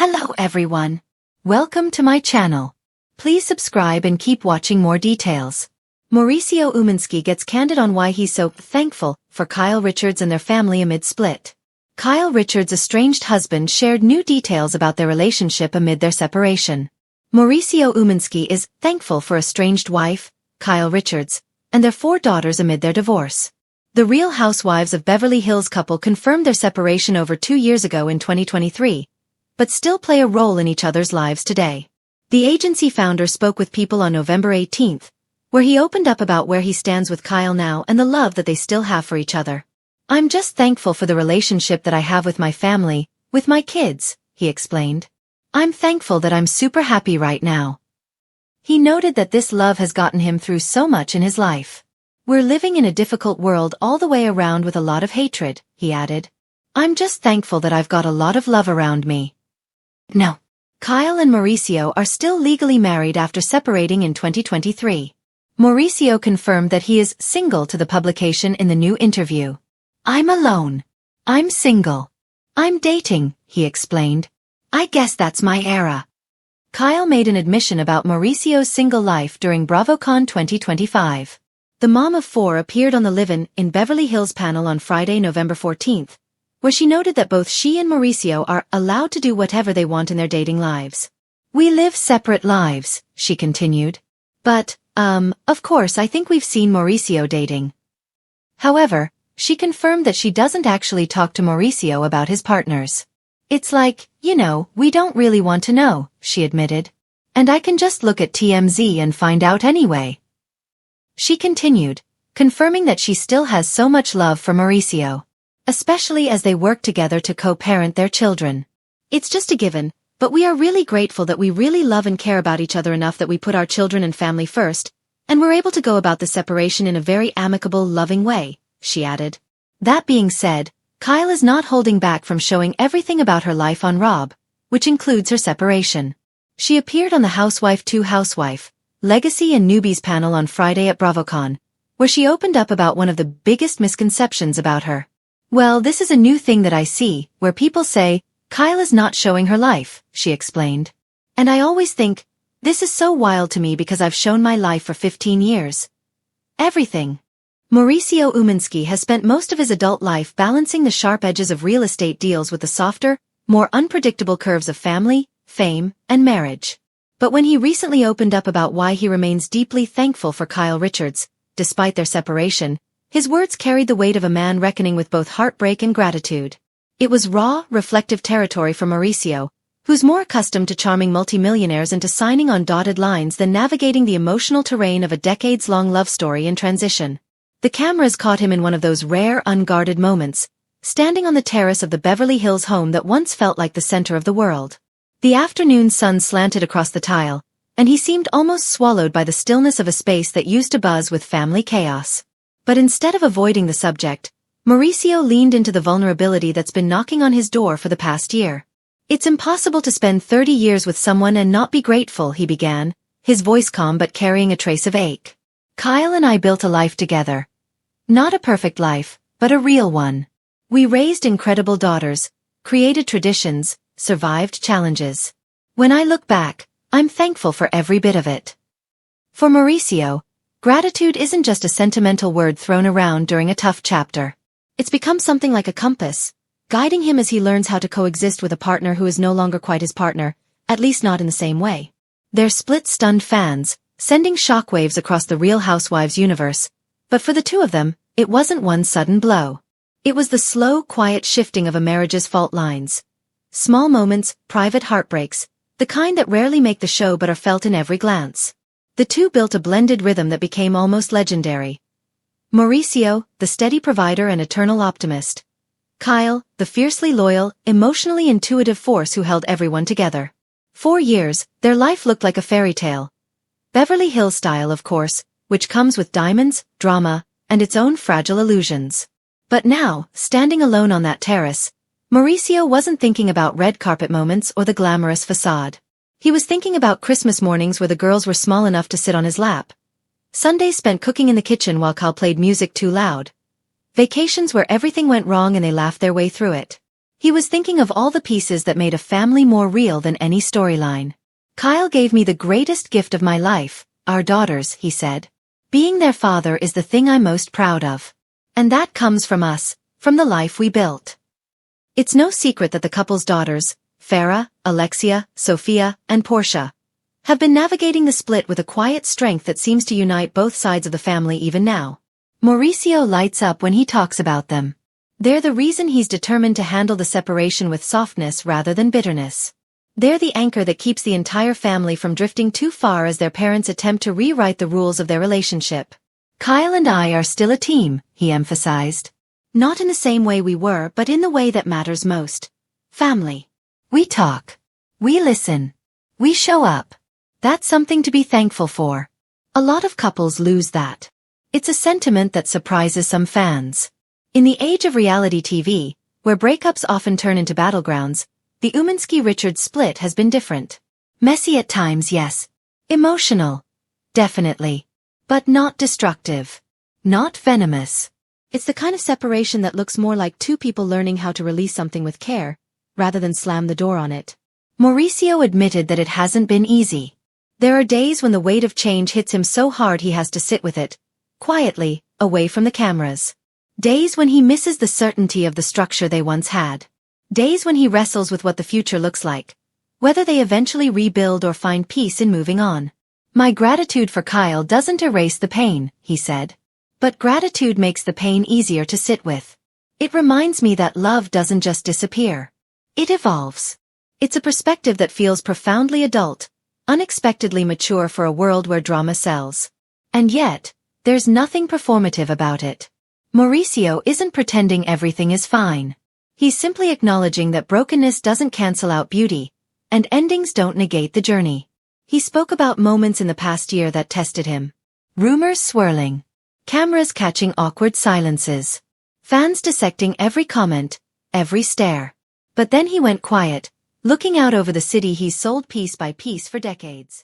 Hello everyone. Welcome to my channel. Please subscribe and keep watching more details. Mauricio Umansky gets candid on why he's so thankful for Kyle Richards and their family amid split. Kyle Richards' estranged husband shared new details about their relationship amid their separation. Mauricio Umansky is thankful for estranged wife, Kyle Richards, and their 4 daughters amid their divorce. The Real Housewives of Beverly Hills couple confirmed their separation over 2 years ago in 2023, but still play a role in each other's lives today. The agency founder spoke with People on November 18, where he opened up about where he stands with Kyle now and the love that they still have for each other. "I'm just thankful for the relationship that I have with my family, with my kids," he explained. "I'm thankful that I'm super happy right now." He noted that this love has gotten him through so much in his life. "We're living in a difficult world all the way around with a lot of hatred," he added. "I'm just thankful that I've got a lot of love around me." No. Kyle and Mauricio are still legally married after separating in 2023. Mauricio confirmed that he is single to the publication in the new interview. "I'm alone. I'm single. I'm dating," he explained. "I guess that's my era." Kyle made an admission about Mauricio's single life during BravoCon 2025. The mom of 4 appeared on the Live-In in Beverly Hills panel on Friday, November 14, where she noted that both she and Mauricio are allowed to do whatever they want in their dating lives. "We live separate lives," she continued. "But, of course I think we've seen Mauricio dating." However, she confirmed that she doesn't actually talk to Mauricio about his partners. "It's like, we don't really want to know," she admitted. "And I can just look at TMZ and find out anyway." She continued, confirming that she still has so much love for Mauricio, especially as they work together to co-parent their children. "It's just a given, but we are really grateful that we really love and care about each other enough that we put our children and family first, and we're able to go about the separation in a very amicable, loving way," she added. That being said, Kyle is not holding back from showing everything about her life on Rob, which includes her separation. She appeared on the Housewife 2 Housewife, Legacy and Newbies panel on Friday at BravoCon, where she opened up about one of the biggest misconceptions about her. "Well, this is a new thing that I see, where people say, Kyle is not showing her life," she explained. "And I always think, this is so wild to me because I've shown my life for 15 years. Everything." Mauricio Umansky has spent most of his adult life balancing the sharp edges of real estate deals with the softer, more unpredictable curves of family, fame, and marriage. But when he recently opened up about why he remains deeply thankful for Kyle Richards, despite their separation, his words carried the weight of a man reckoning with both heartbreak and gratitude. It was raw, reflective territory for Mauricio, who's more accustomed to charming multimillionaires into signing on dotted lines than navigating the emotional terrain of a decades-long love story in transition. The cameras caught him in one of those rare, unguarded moments, standing on the terrace of the Beverly Hills home that once felt like the center of the world. The afternoon sun slanted across the tile, and he seemed almost swallowed by the stillness of a space that used to buzz with family chaos. But instead of avoiding the subject, Mauricio leaned into the vulnerability that's been knocking on his door for the past year. "It's impossible to spend 30 years with someone and not be grateful," he began, his voice calm but carrying a trace of ache. "Kyle and I built a life together. Not a perfect life, but a real one. We raised incredible daughters, created traditions, survived challenges. When I look back, I'm thankful for every bit of it." For Mauricio, gratitude isn't just a sentimental word thrown around during a tough chapter. It's become something like a compass, guiding him as he learns how to coexist with a partner who is no longer quite his partner, at least not in the same way. Their split stunned fans, sending shockwaves across the Real Housewives universe, but for the two of them, it wasn't one sudden blow. It was the slow, quiet shifting of a marriage's fault lines. Small moments, private heartbreaks, the kind that rarely make the show but are felt in every glance. The two built a blended rhythm that became almost legendary. Mauricio, the steady provider and eternal optimist. Kyle, the fiercely loyal, emotionally intuitive force who held everyone together. 4 years, their life looked like a fairy tale. Beverly Hills style, of course, which comes with diamonds, drama, and its own fragile illusions. But now, standing alone on that terrace, Mauricio wasn't thinking about red carpet moments or the glamorous facade. He was thinking about Christmas mornings where the girls were small enough to sit on his lap. Sundays spent cooking in the kitchen while Kyle played music too loud. Vacations where everything went wrong and they laughed their way through it. He was thinking of all the pieces that made a family more real than any storyline. Kyle gave me the greatest gift of my life, our daughters, he said. Being their father is the thing I'm most proud of. And that comes from us, from the life we built. It's no secret that the couple's daughters, Farah, Alexia, Sophia, and Portia, have been navigating the split with a quiet strength that seems to unite both sides of the family even now. Mauricio lights up when he talks about them. They're the reason he's determined to handle the separation with softness rather than bitterness. They're the anchor that keeps the entire family from drifting too far as their parents attempt to rewrite the rules of their relationship. Kyle and I are still a team, he emphasized. Not in the same way we were, but in the way that matters most. Family. We talk. We listen. We show up. That's something to be thankful for. A lot of couples lose that. It's a sentiment that surprises some fans. In the age of reality TV, where breakups often turn into battlegrounds, the Umansky-Richards split has been different. Messy at times, yes. Emotional. Definitely. But not destructive. Not venomous. It's the kind of separation that looks more like two people learning how to release something with care, rather than slam the door on it. Mauricio admitted that it hasn't been easy. There are days when the weight of change hits him so hard he has to sit with it, quietly, away from the cameras. Days when he misses the certainty of the structure they once had. Days when he wrestles with what the future looks like, whether they eventually rebuild or find peace in moving on. My gratitude for Kyle doesn't erase the pain, he said. But gratitude makes the pain easier to sit with. It reminds me that love doesn't just disappear. It evolves. It's a perspective that feels profoundly adult, unexpectedly mature for a world where drama sells. And yet, there's nothing performative about it. Mauricio isn't pretending everything is fine. He's simply acknowledging that brokenness doesn't cancel out beauty, and endings don't negate the journey. He spoke about moments in the past year that tested him. Rumors swirling. Cameras catching awkward silences. Fans dissecting every comment, every stare. But then he went quiet, looking out over the city he's sold piece by piece for decades.